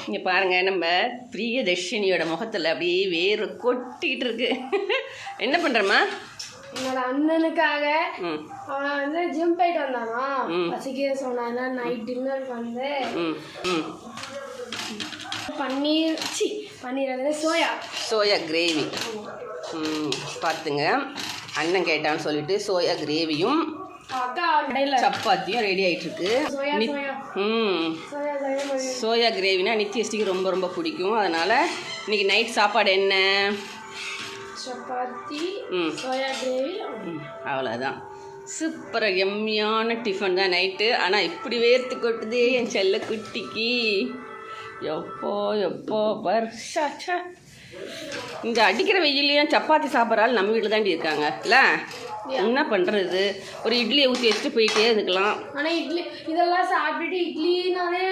இங்கே பாருங்கள், நம்ம பிரியதர்ஷினியோட முகத்தில் அப்படியே வேறு கொட்டிகிட்டு இருக்கு. என்ன பண்ணுறம்மா? என்னோட அண்ணனுக்காக அவன் வந்து ஜிம் போயிட்டு வந்தானா, பசிக்க சொன்னா நைட் டின்னருக்கு வந்து பன்னீர் வந்து சோயா கிரேவி பார்த்துங்க. அண்ணன் கேட்டான்னு சொல்லிட்டு சோயா கிரேவியும் சப்பாத்தியும் ரெடி ஆகிட்டு இருக்கு. சோயா கிரேவினா நித்யஸ்டிக்கு ரொம்ப ரொம்ப பிடிக்கும். அதனால் இன்னைக்கு நைட் சாப்பாடு என்ன? Chapati soya gravy. அவ்வளோதான். சூப்பராக எம்மியான டிஃபன் தான் நைட்டு. ஆனால் இப்படி வேர்த்து கொட்டுதே என் செல்ல குட்டிக்கு. எப்போ வருஷா இந்த அடிக்கிற வெயிலையும் சப்பாத்தி சாப்பிட்றாள் நம்ம வீட்டில் தாண்டி இருக்காங்க இல்லை? என்ன பண்ணுறது? ஒரு இட்லியை ஊற்றி வச்சுட்டு போயிட்டே இருக்கலாம். ஆனால் இட்லி இதெல்லாம் சாப்பிட்டுட்டு இட்லினாலே